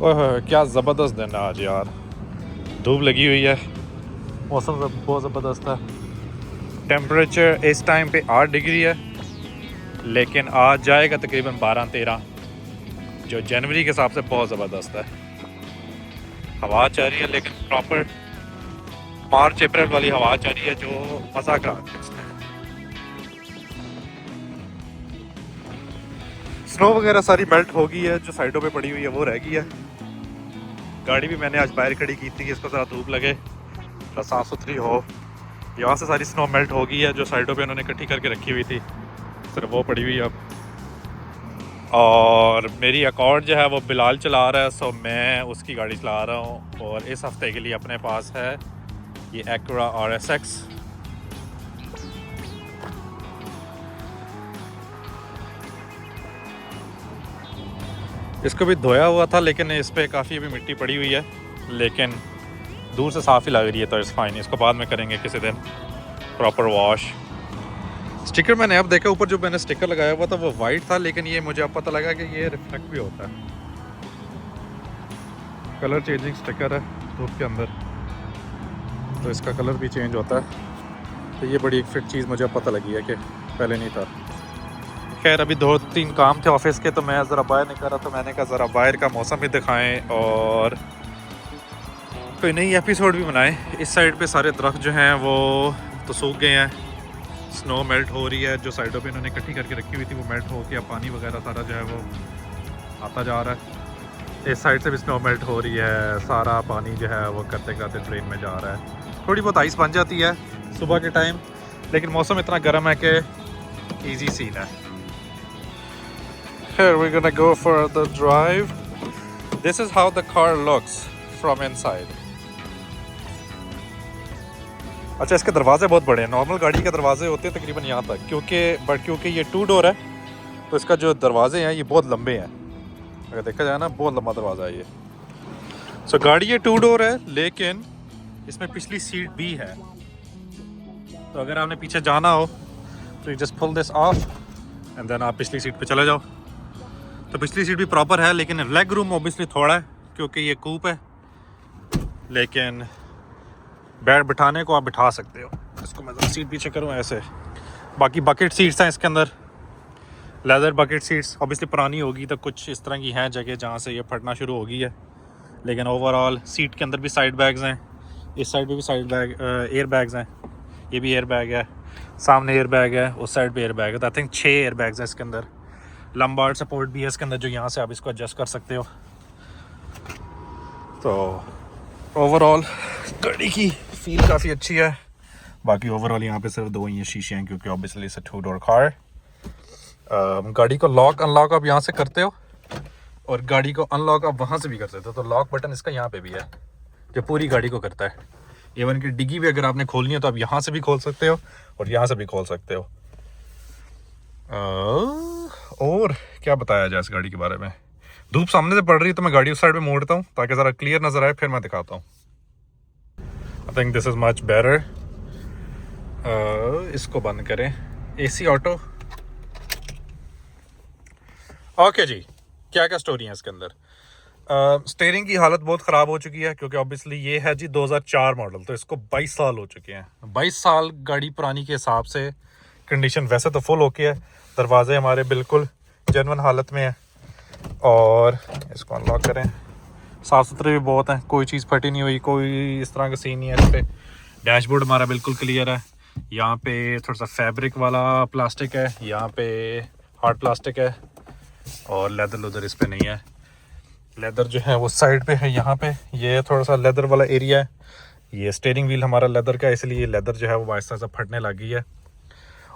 ओह क्या ज़बरदस्त दिन है आज यार। धूप लगी हुई है, मौसम बहुत ज़बरदस्त है। टेम्परेचर इस टाइम पे 8 डिग्री है, लेकिन आज जाएगा तकरीबन 12-13, जो जनवरी के हिसाब से बहुत ज़बरदस्त है। हवा चल रही है, लेकिन प्रॉपर मार्च अप्रैल वाली हवा चल रही है जो मज़ा करा दी उसने। स्नो वगैरह सारी मेल्ट हो गई है, जो साइडों पे पड़ी हुई है वो रह गई है। गाड़ी भी मैंने आज बाहर खड़ी की थी कि इसको ज़रा धूप लगे, थोड़ा साफ़ सुथरी हो। यहाँ से सारी स्नो मेल्ट हो गई है, जो साइडों पे उन्होंने इकट्ठी करके रखी हुई थी सिर्फ वो पड़ी हुई है अब। और मेरी अकॉर्ड जो है वो बिलाल चला रहा है, सो मैं उसकी गाड़ी चला रहा हूँ। और इस हफ्ते के लिए अपने पास है ये Acura RSX। इसको भी धोया हुआ था, लेकिन इस पर काफ़ी अभी मिट्टी पड़ी हुई है, लेकिन दूर से साफ़ ही लग रही है, तो इट्स फाइन। इसको बाद में करेंगे किसी दिन प्रॉपर वॉश। स्टिकर मैंने अब देखा, ऊपर जो मैंने स्टिकर लगाया हुआ था वो वाइट था, लेकिन ये मुझे अब पता लगा कि ये रिफ्लेक्ट भी होता है। कलर चेंजिंग स्टिकर है धूप के अंदर, तो इसका कलर भी चेंज होता है। तो ये बड़ी एक फिट चीज़ मुझे अब पता लगी है कि पहले नहीं था। खैर अभी 2-3 काम थे ऑफिस के, तो मैं ज़रा बाहर निकल रहा, तो मैंने कहा ज़रा बाहर का मौसम भी दिखाएं और कोई नई एपिसोड भी बनाएं। इस साइड पे सारे दरख्त जो हैं वो तो सूख गए हैं, स्नो मेल्ट हो रही है। जो साइडों पे इन्होंने इकट्ठी करके रखी हुई थी वो मेल्ट हो के अब पानी वगैरह सारा जो है वो आता जा रहा है। इस साइड से भी स्नो मेल्ट हो रही है, सारा पानी जो है वो करते करते ट्रेन में जा रहा है। थोड़ी बहुत आइस बन जाती है सुबह के टाइम, लेकिन मौसम इतना गर्म है कि ईजी सीन है। Here we're gonna go for the drive. This is how the car looks from inside. अच्छा, इसके दरवाजे बहुत बड़े हैं। नॉर्मल गाड़ी के दरवाजे होते हैं तकरीबन यहाँ तक, क्योंकि ये 2 डोर है, तो इसका जो दरवाजे हैं ये बहुत लंबे हैं। अगर देखा जाए ना, बहुत लंबा दरवाज़ा है ये। सो गाड़ी ये 2 डोर है, लेकिन इसमें पिछली सीट भी है। तो अगर आपने पीछे जाना हो तो you just pull this off and then आप पिछली सीट पे चले जाओ। तो पिछली सीट भी प्रॉपर है, लेकिन लेग रूम ऑब्वियसली थोड़ा है क्योंकि ये कूप है, लेकिन बैठ बिठाने को आप बिठा सकते हो। इसको मैं सीट पीछे करूँ ऐसे। बाकी बकेट सीट्स हैं इसके अंदर, लेदर बकेट सीट्स। ऑब्वियसली पुरानी होगी तो कुछ इस तरह की हैं जगह जहाँ से ये फटना शुरू हो गई है, लेकिन ओवरऑल सीट के अंदर भी साइड बैग्स हैं। इस साइड पे भी साइड बैग एयर बैग्स हैं। ये भी एयर बैग है, सामने एयर बैग है, उस साइड पे एयर बैग है। तो आई थिंक 6 एयर बैग्स हैं इसके अंदर। लंबार्ड सपोर्ट भी है इसके अंदर, जो यहाँ से आप इसको एडजस्ट कर सकते हो। तो ओवरऑल गाड़ी की फील काफ़ी अच्छी है। बाकी ओवरऑल यहाँ पे सिर्फ 2 ही शीशे हैं, क्योंकि obviously it's a 2 door car. गाड़ी को लॉक अनलॉक आप यहाँ से करते हो, और गाड़ी को अनलॉक आप वहाँ से भी कर सकते हो। तो लॉक बटन इसका यहाँ पे भी है, जो पूरी गाड़ी को करता है। इवन कि डिग्गी भी अगर आपने खोलनी है तो आप यहाँ से भी खोल सकते हो और यहाँ से भी खोल सकते हो। और क्या बताया जाए इस गाड़ी के बारे में। धूप सामने से पड़ रही है तो मैं गाड़ी उस साइड पे मोड़ता हूँ ताकि ज़रा क्लियर नज़र आए, फिर मैं दिखाता हूँ। I think this is much better. इसको बंद करें, AC ऑटो। ओके जी, क्या क्या स्टोरी है इसके अंदर। स्टीयरिंग की हालत बहुत ख़राब हो चुकी है, क्योंकि ऑब्वियसली ये है जी 2004 मॉडल, तो इसको 22 साल हो चुके हैं। 22 साल गाड़ी पुरानी के हिसाब से कंडीशन वैसे तो फुल ओके है। दरवाजे हमारे बिल्कुल जेन्युइन हालत में है। और इसको अनलॉक करें, साफ़ सुथरे भी बहुत हैं, कोई चीज़ फटी नहीं हुई, कोई इस तरह का सीन नहीं है इस पर। डैशबोर्ड हमारा बिल्कुल क्लियर है। यहाँ पे थोड़ा सा फैब्रिक वाला प्लास्टिक है, यहाँ पे हार्ड प्लास्टिक है, और लेदर लुदर इस पर नहीं है। लेदर जो है वो साइड पे है, यहाँ पे ये थोड़ा सा लेदर वाला एरिया है। ये स्टीयरिंग व्हील हमारा लेदर का है, इसलिए लेदर जो है वो आहिस्ता आहिस्ता फटने लगी है।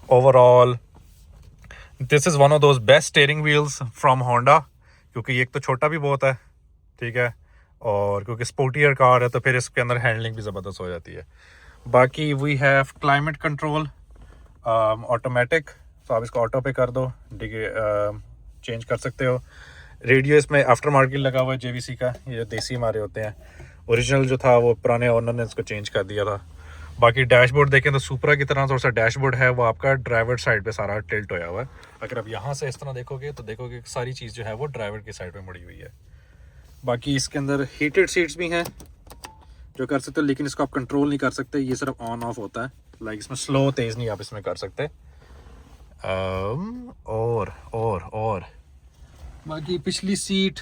Overall this is one of those best steering wheels from Honda, क्योंकि एक तो छोटा भी बहुत है, ठीक है, और क्योंकि स्पोर्टियर कार है तो फिर इसके अंदर हैंडलिंग भी ज़बरदस्त हो जाती है। बाकी we have climate control automatic, तो आप इसको ऑटो पे कर दो, चेंज कर सकते हो। रेडियो इसमें आफ्टर मार्केट लगा हुआ है JVC का, ये देसी हमारे होते हैं। ओरिजिनल जो था वो पुराने ओनर ने इसको चेंज कर दिया था। बाकी डैशबोर्ड देखें तो सुपरा की तरह थोड़ा सा डैशबोर्ड है, वो आपका ड्राइवर साइड पे सारा टिल्ट होया हुआ है। अगर आप यहाँ से इस तरह देखोगे तो देखोगे कि सारी चीज़ जो है वो ड्राइवर की साइड पे मुड़ी हुई है। बाकी इसके अंदर हीटेड सीट्स भी हैं जो कर सकते हो, लेकिन इसको आप कंट्रोल नहीं कर सकते, ये सिर्फ ऑन ऑफ होता है। लाइक इसमें स्लो तेज़ नहीं आप इसमें कर सकते। और बाकी पिछली सीट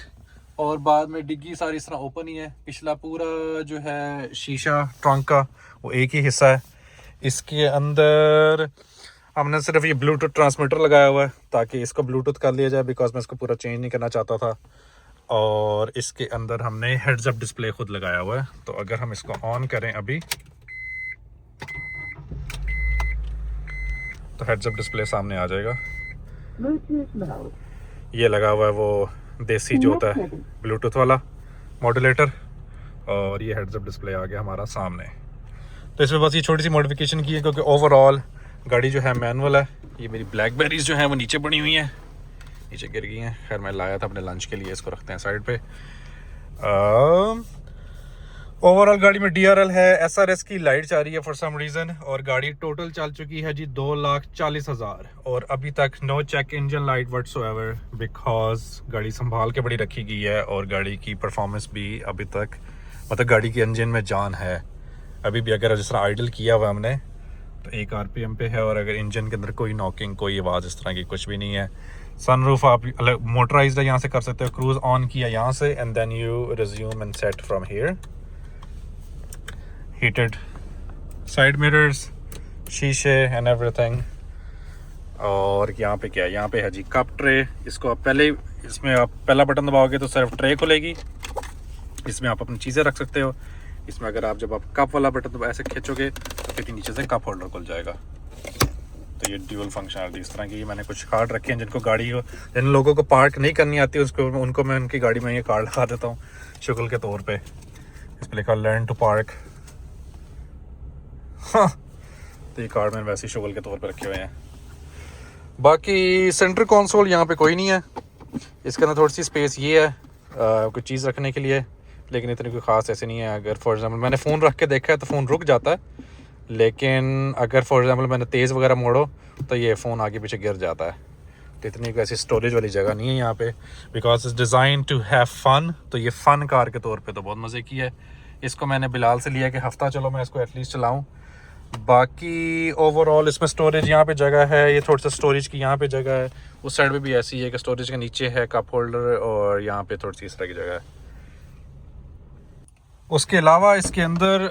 और बाद में डिग्गी सारी इस तरह ओपन ही है। पिछला पूरा जो है शीशा ट्रंक का वो एक ही हिस्सा है। इसके अंदर हमने सिर्फ ये ब्लूटूथ ट्रांसमीटर लगाया हुआ है ताकि इसको ब्लूटूथ कर लिया जाए, बिकॉज मैं इसको पूरा चेंज नहीं करना चाहता था। और इसके अंदर हमने हेड्स अप डिस्प्ले खुद लगाया हुआ है, तो अगर हम इसको ऑन करें अभी तो हेड्स अप डिस्प्ले सामने आ जाएगा। ये लगा हुआ है वो देसी जो होता है ब्लूटूथ वाला मॉड्यूलेटर, और ये हेड्स अप डिस्प्ले आ गया हमारा सामने। तो इसमें बस ये छोटी सी मॉडिफिकेशन की है क्योंकि ओवरऑल गाड़ी जो है मैनुअल है। ये मेरी ब्लैकबेरीज जो है वो नीचे पड़ी हुई हैं, नीचे गिर गई हैं। खैर मैं लाया था अपने लंच के लिए, इसको रखते हैं साइड पे। ओवरऑल गाड़ी में DRL है, SRS की लाइट जा रही है फॉर सम रीज़न, और गाड़ी टोटल चल चुकी है जी 2,40,000, और अभी तक no check engine light whatsoever, because गाड़ी संभाल के बड़ी रखी गई है और गाड़ी की परफॉर्मेंस भी अभी तक, मतलब गाड़ी की इंजन में जान है अभी भी। अगर जिस तरह आइडल किया हुआ हमने तो 1 RPM पे है, और अगर इंजन के अंदर कोई नॉकिंग कोई आवाज़ इस तरह की कुछ भी नहीं है। सनरूफ आप अलग मोटराइज्ड है, यहाँ से कर सकते हो। क्रूज ऑन किया यहाँ से and then you resume and set from here. Heated side mirrors, शीशे एंड एवरीथिंग। और यहाँ पे क्या है, यहाँ पे है जी कप ट्रे। इसको आप पहले, इसमें आप पहला बटन दबाओगे तो सिर्फ ट्रे खुलेगी, इसमें आप अपनी चीज़ें रख सकते हो। इसमें अगर आप जब आप कप वाला बटन ऐसे खींचोगे तो फिर नीचे से कप होल्डर खुल जाएगा। तो ये ड्यूल फंक्शनलिटी इस तरह की। मैंने कुछ कार्ड रखे हैं जिनको गाड़ी हो, जिन लोगों को पार्क नहीं करनी आती उसको, उनको मैं उनकी गाड़ी में ये कार्ड लगा देता हूँ शुक्ल के तौर पे। इस पर लिखा लर्न टू पार्क। हाँ, तो ये कार्ड मैंने वैसे ही शुगल के तौर पे रखे हुए हैं। बाकी सेंटर कंसोल यहाँ पे कोई नहीं है। इसके अंदर थोड़ी सी स्पेस ये है कोई चीज़ रखने के लिए, लेकिन इतनी कोई ख़ास ऐसे नहीं है। अगर फॉर एग्जांपल मैंने फ़ोन रख के देखा है तो फ़ोन रुक जाता है, लेकिन अगर फॉर एग्जांपल मैंने तेज़ वगैरह मोड़ो तो ये फ़ोन आगे पीछे गिर जाता है। तो इतनी कोई ऐसी स्टोरेज वाली जगह नहीं है यहाँ पे, because it's design to have fun. तो ये फ़न कार के तौर पे तो बहुत मज़े की है। इसको मैंने बिलाल से लिया कि हफ़्ता चलो मैं इसको एटलीस्ट चलाऊँ। बाकी ओवरऑल इसमें स्टोरेज यहाँ पे जगह है, ये थोड़ा सा स्टोरेज की यहाँ पे जगह है। उस साइड पे भी ऐसी है कि स्टोरेज के नीचे है कप होल्डर, और यहाँ पे थोड़ी सी इस तरह की जगह है। उसके अलावा इसके अंदर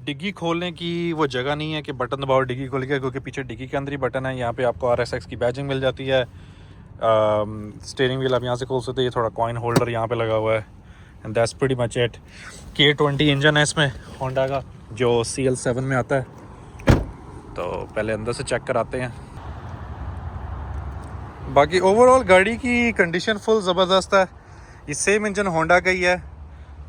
डिग्गी खोलने की वो जगह नहीं है कि बटन दबाओ डिग्गी खोल के, क्योंकि पीछे डिग्गी के अंदर ही बटन है। यहाँ पे आपको RSX की बैजिंग मिल जाती है। स्टीयरिंग व्हील आप यहाँ से खोल सकते हैं। ये थोड़ा कॉइन होल्डर यहाँ पे लगा हुआ है, and that's pretty much it. K20 engine है इसमें होंडा का, जो CL7 में आता है। तो पहले अंदर से चेक कराते हैं। बाकी ओवरऑल गाड़ी की कंडीशन फुल ज़बरदस्त है। ये सेम इंजन होंडा का ही है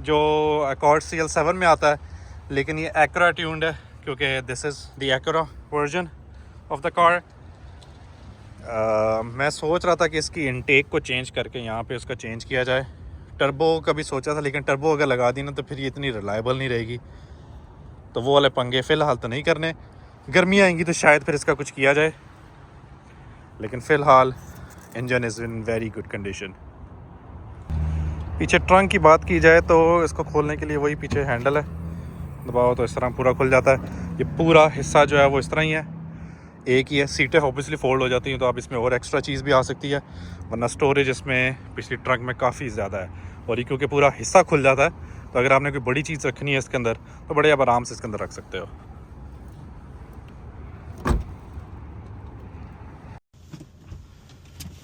जो अकॉर्ड CL7 में आता है, लेकिन ये एक्रा ट्यून्ड है क्योंकि दिस इज़ द एक्रा वर्जन ऑफ द कार। मैं सोच रहा था कि इसकी इनटेक को चेंज करके यहाँ पे उसका चेंज किया जाए। टर्बो का भी सोचा था, लेकिन टर्बो अगर लगा दी ना तो फिर ये इतनी रिलायबल नहीं रहेगी, तो वो वाले पंगे फ़िलहाल तो नहीं करने। गर्मियाँ आएंगी तो शायद फिर इसका कुछ किया जाए, लेकिन फ़िलहाल engine is in very good condition. पीछे ट्रंक की बात की जाए तो इसको खोलने के लिए वही पीछे हैंडल है, दबाओ तो इस तरह पूरा खुल जाता है। ये पूरा हिस्सा जो है वो इस तरह ही है, एक ही है। सीटें ऑब्वियसली फोल्ड हो जाती हैं तो आप इसमें और एक्स्ट्रा चीज़ भी आ सकती है, वरना स्टोरेज इसमें पिछली ट्रंक में काफ़ी ज़्यादा है। और ये क्योंकि पूरा हिस्सा खुल जाता है तो अगर आपने कोई बड़ी चीज़ रखनी है इसके अंदर तो बड़े आप आराम से इसके अंदर रख सकते हो।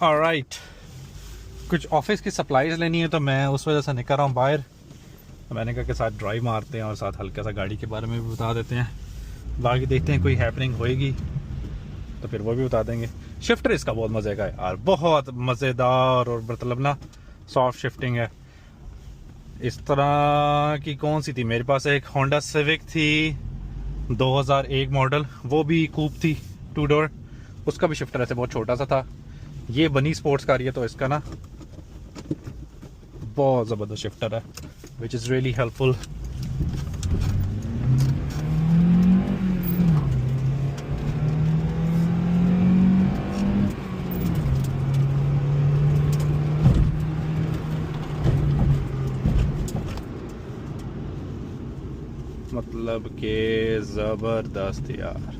ऑलराइट, कुछ ऑफिस की सप्लाईज लेनी है तो मैं उस वजह से निकल रहा हूँ बाहर। तो मैंने कहा कि साथ ड्राइव मारते हैं और साथ हल्का सा गाड़ी के बारे में भी बता देते हैं। बाकी देखते हैं कोई हैपनिंग होएगी तो फिर वो भी बता देंगे। शिफ्टर इसका बहुत मज़े का है यार, बहुत मज़ेदार, और मतलब ना सॉफ्ट शिफ्टिंग है। इस तरह की कौन सी थी मेरे पास, एक होंडा सिविक थी 2001 मॉडल, वो भी कूप थी 2 डोर, उसका भी शिफ्टर ऐसे बहुत छोटा सा था। ये बनी स्पोर्ट्स कार है तो इसका ना बहुत ज़बरदस्त शिफ्टर है, विच इज़ रियली हेल्पफुल। गजब के ज़बरदस्त यार।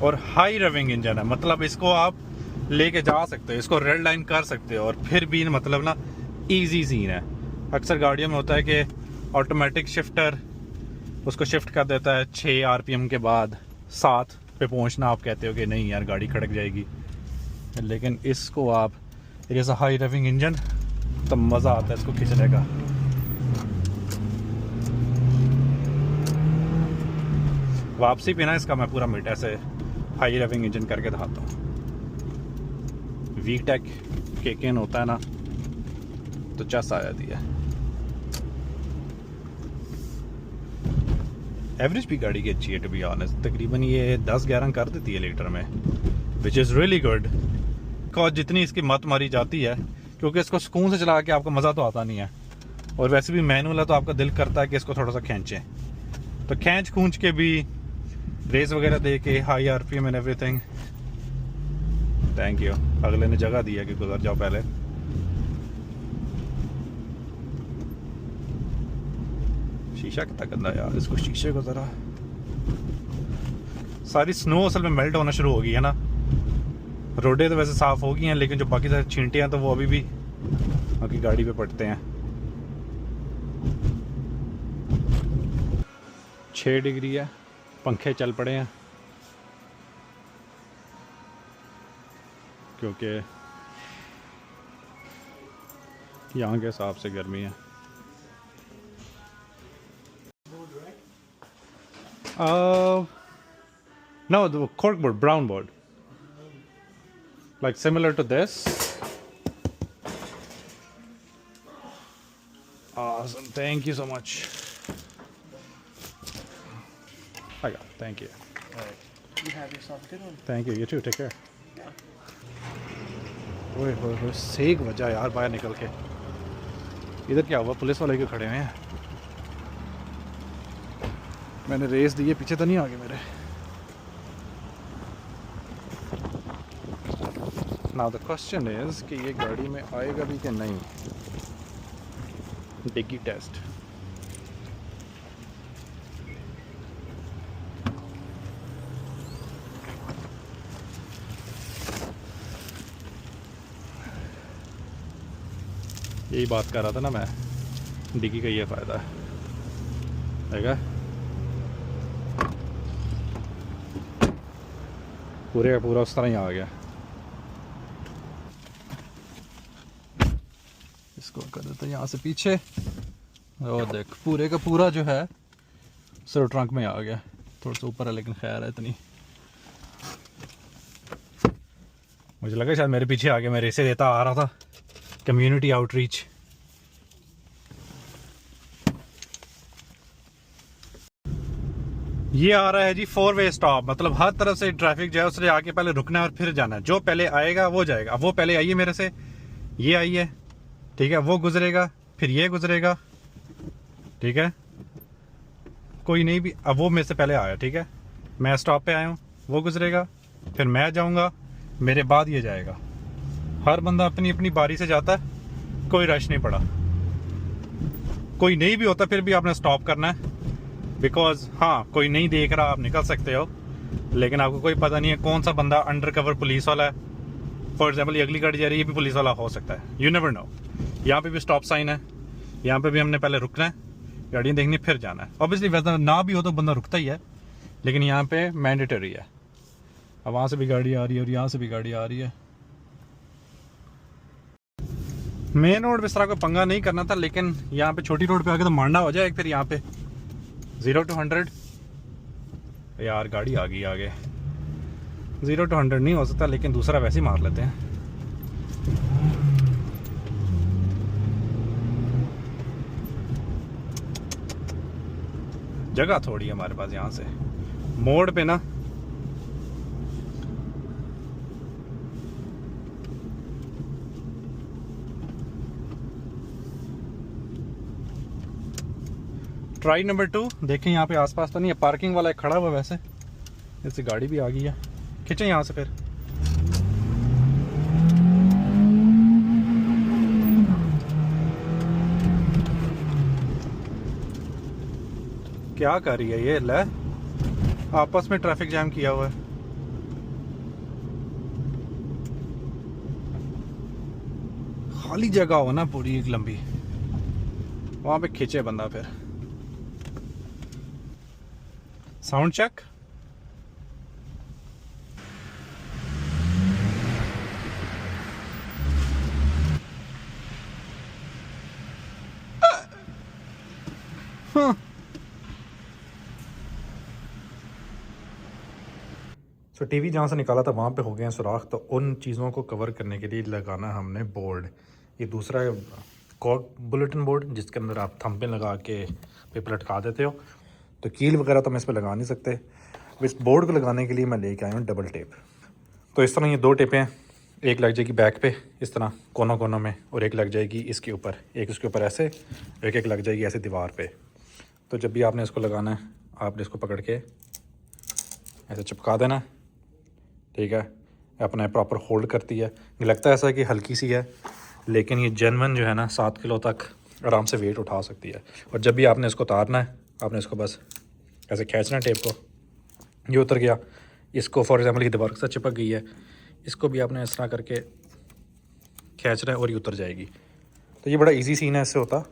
और हाई रविंग इंजन है, मतलब इसको आप लेके जा सकते हो, इसको रेड लाइन कर सकते हो, और फिर भी मतलब ना इजी सीन है। अक्सर गाड़ियों में होता है कि ऑटोमेटिक शिफ्टर उसको शिफ्ट कर देता है 6 आरपीएम के बाद 7 पे पहुंचना, आप कहते हो कि नहीं यार गाड़ी खड़क जाएगी, लेकिन इसको आप, it is a high रविंग engine, तो मज़ा आता है इसको खींचने का। वापसी पे ना इसका मैं पूरा मीटर से हाई रविंग इंजन करके दिखाता हूँ। वीटेक केकेन होता है ना, तो चस आ जाती है। एवरेज भी गाड़ी की अच्छी है टू बी ऑनेस्ट, तकरीबन ये 10-11 कर देती है लीटर में, which is really good. Because जितनी इसकी मत मारी जाती है, क्योंकि इसको सुकून से चला के आपको मज़ा तो आता नहीं है, और वैसे भी मैनुअल है तो आपका दिल करता है कि इसको थोड़ा सा खींचें, तो खींच खूंच के भी रेस वगैरह दे के high RPM and everything. Thank you, अगले ने जगह दिया कि गुजर जाओ पहले। शीशा कितना गंदा यार, इसको शीशे को जरा, सारी स्नो असल में मेल्ट होना शुरू हो गई है ना। रोडें तो वैसे साफ हो गई हैं, लेकिन जो बाकी सारे छींटे हैं तो वो अभी भी बाकी गाड़ी पे पड़ते हैं। 6 डिग्री है, पंखे चल पड़े हैं क्योंकि यहाँ के हिसाब से गर्मी है। No, the corkboard, brown board, like similar to this. Awesome, thank you so much. I got it, thank you. All right. You have yourself a good one. Thank you, you too, take care. ओए होए सेक वजह यार बाहर निकल के। इधर क्या हुआ, पुलिस वाले क्यों खड़े हुए हैं? मैंने रेस दी है, पीछे तो नहीं आ गए मेरे। नाउ द क्वेश्चन इज कि ये गाड़ी में आएगा भी कि नहीं। डिग्गी टेस्ट। यही बात कर रहा था ना मैं, डिग्गी का ये फ़ायदा है। पूरे का पूरा उस तरह ही आ गया। इसको कर देते हैं यहाँ से पीछे, और देख पूरे का पूरा जो है सर ट्रंक में आ गया। थोड़ा सा ऊपर है लेकिन खैर है इतनी। मुझे लगा शायद मेरे पीछे आगे मैं रेसे देता आ रहा था। Community outreach. ये आ रहा है जी 4 वे स्टॉप, मतलब हर तरफ से ट्रैफिक जो है उसने आके पहले रुकना है और फिर जाना है। जो पहले आएगा वो जाएगा। अब वो पहले आई है मेरे से, ये आई है, ठीक है, वो गुजरेगा, फिर ये गुजरेगा, ठीक है, कोई नहीं भी। अब वो मेरे से पहले आया, ठीक है, मैं स्टॉप पे आया हूँ, वो गुजरेगा, फिर मैं जाऊँगा, मेरे बाद ये जाएगा। हर बंदा अपनी अपनी बारी से जाता है, कोई रश नहीं पड़ा। कोई नहीं भी होता फिर भी आपने स्टॉप करना है, बिकॉज हाँ कोई नहीं देख रहा, आप निकल सकते हो, लेकिन आपको कोई पता नहीं है कौन सा बंदा अंडर कवर पुलिस वाला है। फॉर एग्जाम्पल ये अगली गाड़ी जा रही है, ये भी पुलिस वाला हो सकता है, यू नेवर नो। यहाँ पे भी स्टॉप साइन है, यहाँ पे भी हमने पहले रुकना है, गाड़ियाँ देखनी फिर जाना है। ऑब्वियसली वैसा ना भी हो तो बंदा रुकता ही है, लेकिन यहाँ पे मैंडेटरी है। अब वहाँ से भी गाड़ी आ रही है और यहाँ से भी गाड़ी आ रही है। मेन रोड पे इस तरह को पंगा नहीं करना था, लेकिन यहाँ पे छोटी रोड पे आके तो मारना हो जाए। फिर यहाँ पे 0 to 100 यार गाड़ी आ गई आगे। 0 to 100 नहीं हो सकता, लेकिन दूसरा वैसे ही मार लेते हैं। जगह थोड़ी है हमारे पास यहाँ से मोड़ पे ना। ट्राई नंबर 2 देखें, यहाँ पे आसपास तो नहीं है। पार्किंग वाला एक खड़ा हुआ, वैसे इससे गाड़ी भी आ गई है। खींचें यहाँ से फिर। क्या कर रही है ये? ले, आपस में ट्रैफिक जैम किया हुआ है। खाली जगह हो ना पूरी एक लंबी, वहां पे खींचे बंदा फिर। Sound check. तो टीवी जहाँ से निकाला था वहाँ पे हो गए हैं सुराख, तो उन चीज़ों को कवर करने के लिए लगाना हमने बोर्ड। ये दूसरा है कॉर्क बुलेटिन बोर्ड, जिसके अंदर आप थंबनेल लगा के पेपर लटका देते हो। तो कील वगैरह तो हम इस पर लगा नहीं सकते। इस बोर्ड को लगाने के लिए मैं लेके आया हूँ डबल टेप। तो इस तरह ये 2 टेपें हैं, एक लग जाएगी बैक पे इस तरह कोनों कोनों में, और एक लग जाएगी इसके ऊपर, एक इसके ऊपर ऐसे, एक लग जाएगी ऐसे दीवार पे। तो जब भी आपने इसको लगाना है, आपने इसको पकड़ के ऐसे चिपका देना, ठीक है। अपने प्रॉपर होल्ड करती है। ये लगता है ऐसा कि हल्की सी है, लेकिन ये जेन्युइन जो है ना 7 किलो तक आराम से वेट उठा सकती है। और जब भी आपने इसको उतारना है, आपने इसको बस ऐसे खींचना है टेप को, ये उतर गया। इसको फॉर एग्जांपल ये दीवार के साथ चिपक गई है, इसको भी आपने इस तरह करके खींचना है और ये उतर जाएगी। तो ये बड़ा इजी सीन है इससे होता।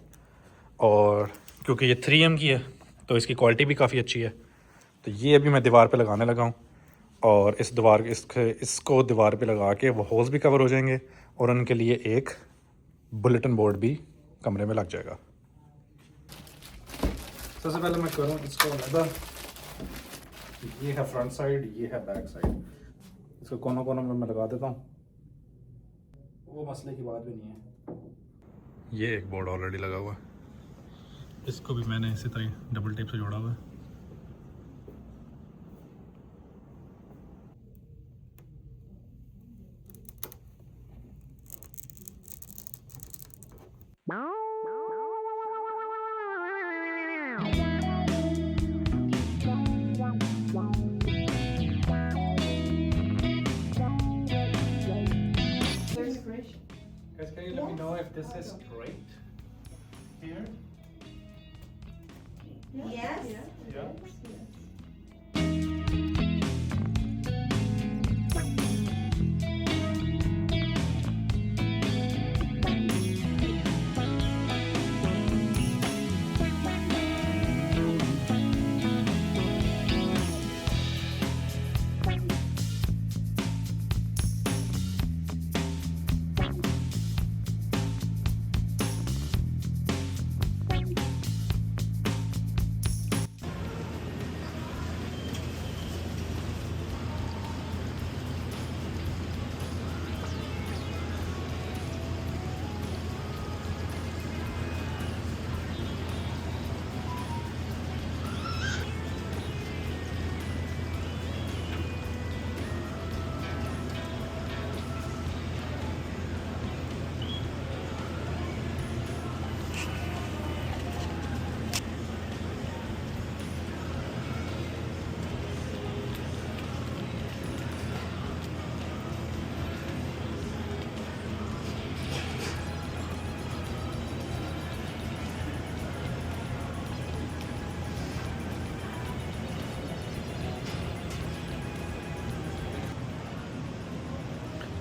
और क्योंकि ये 3M की है तो इसकी क्वालिटी भी काफ़ी अच्छी है। तो ये अभी मैं दीवार पे लगाने लगा हूँ, और इसको दीवार पे लगा के वो होल्स भी कवर हो जाएंगे, और उनके लिए एक बुलेटिन बोर्ड भी कमरे में लग जाएगा। सबसे पहले मैं करूँ इसको अलग। ये है फ्रंट साइड, ये है बैक साइड। इसको कोनों कोनों में मैं लगा देता हूँ, वो मसले की बात भी नहीं है। ये एक बोर्ड ऑलरेडी लगा हुआ है, इसको भी मैंने इसी तरह डबल टेप से जोड़ा हुआ है। Guys, can you let me know if this is straight here? Yes. Yeah.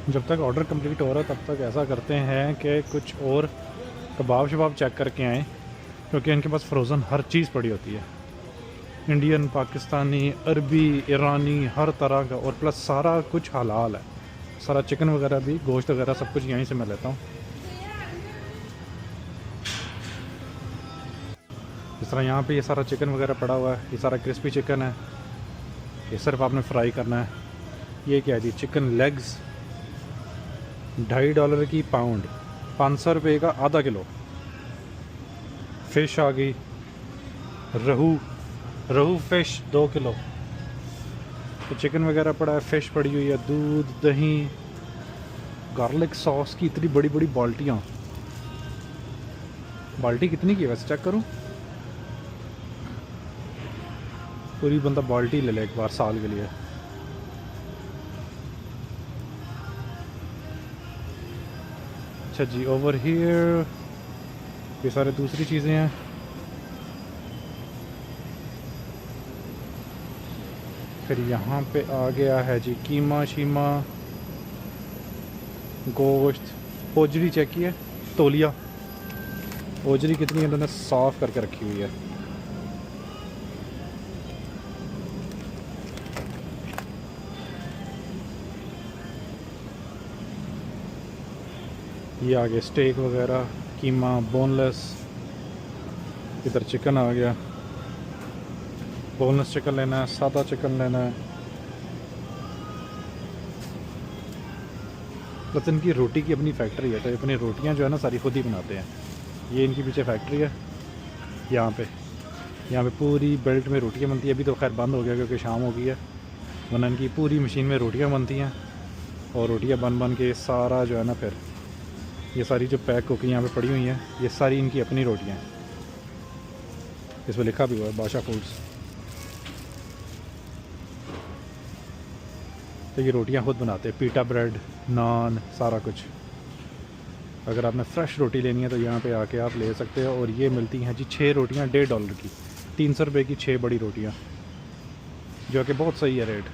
जब तक ऑर्डर कंप्लीट हो रहा है तब तक ऐसा करते हैं कि कुछ और कबाब शबाब चेक करके आएँ, क्योंकि इनके पास फ्रोज़न हर चीज़ पड़ी होती है। इंडियन, पाकिस्तानी, अरबी, ईरानी, हर तरह का, और प्लस सारा कुछ हलाल है। सारा चिकन वगैरह भी, गोश्त वगैरह सब कुछ यहीं से मैं लेता हूँ। इस तरह यहाँ पे ये सारा चिकन वगैरह पड़ा हुआ है, ये सारा क्रिस्पी चिकन है, ये सिर्फ आपने फ्राई करना है। ये क्या है जी, चिकन लेग्स $2.5 की पाउंड, 500 रुपये का आधा किलो। फ़िश आ गई, रहू फ़िश 2 किलो। तो चिकन वगैरह पड़ा है, फ़िश पड़ी हुई है, दूध, दही, गार्लिक सॉस की इतनी बड़ी बड़ी बाल्टियाँ। बाल्टी कितनी की है वैसे चेक करूँ? पूरी बंदा बाल्टी ले ले एक बार साल के लिए। अच्छा जी, ओवर हियर ये सारे दूसरी चीज़ें हैं। फिर यहाँ पे आ गया है जी कीमा शीमा, गोश्त, ओजरी चेक की है, तोलिया ओजरी कितनी है, इन्होंने साफ़ करके रखी हुई है। ये आ गया स्टेक वगैरह, कीमा बोनलेस, इधर चिकन आ गया, बोनलेस चिकन लेना है, सादा चिकन लेना है। मतलब इनकी रोटी की अपनी फैक्ट्री है, तो ये अपनी रोटियां जो है ना सारी खुद ही बनाते हैं। ये इनकी पीछे फैक्ट्री है, यहाँ पे पूरी बेल्ट में रोटियां बनती है। अभी तो खैर बंद हो गया क्योंकि शाम हो गई है, वरना इनकी पूरी मशीन में रोटियां बनती हैं। और रोटियां बन के सारा जो है ना, फिर ये सारी जो पैक कुकी यहाँ पे पड़ी हुई हैं, ये सारी इनकी अपनी रोटियां हैं। इस पर लिखा भी हुआ है बादशाह फूड्स। तो ये रोटियां खुद बनाते हैं, पीटा ब्रेड, नान, सारा कुछ। अगर आपने फ़्रेश रोटी लेनी है तो यहाँ पे आके आप ले सकते हो। और ये मिलती हैं जी 6 रोटियाँ $1.5 की, 300 रुपये की 6 बड़ी रोटियाँ, जो कि बहुत सही है रेट।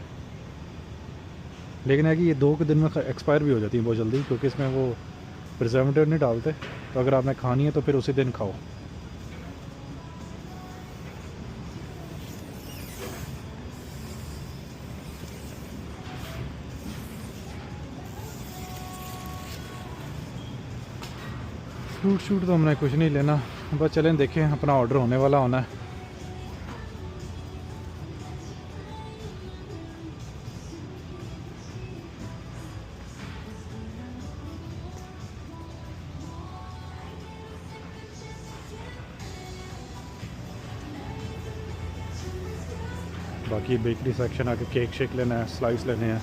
लेकिन है कि ये 2 के दिन में एक्सपायर भी हो जाती हैं बहुत जल्दी, क्योंकि इसमें वो प्रिजर्वेटिव नहीं डालते। तो अगर आपने खानी है तो फिर उसी दिन खाओ। फ्रूट शूट तो हमने कुछ नहीं लेना, बस चलें देखें, अपना ऑर्डर होने वाला होना है। बाकी बेकरी सेक्शन आके केक शेक लेना है, स्लाइस लेने हैं।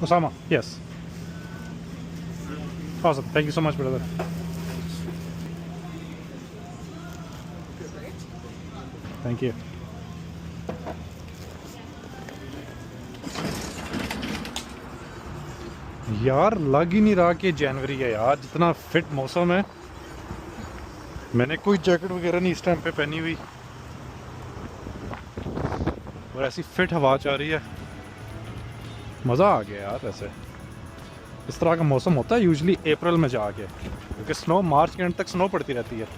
Osama, yes. Awesome. Thank you so much, brother. Thank you. यार लग ही नहीं रहा कि जनवरी है यार, जितना फिट मौसम है। मैंने कोई जैकेट वगैरह नहीं इस टाइम पे पहनी हुई, और ऐसी फिट हवा चल रही है, मज़ा आ गया यार। वैसे इस तरह का मौसम होता है यूजुअली अप्रैल में जाके, क्योंकि स्नो मार्च के एंड तक स्नो पड़ती रहती है।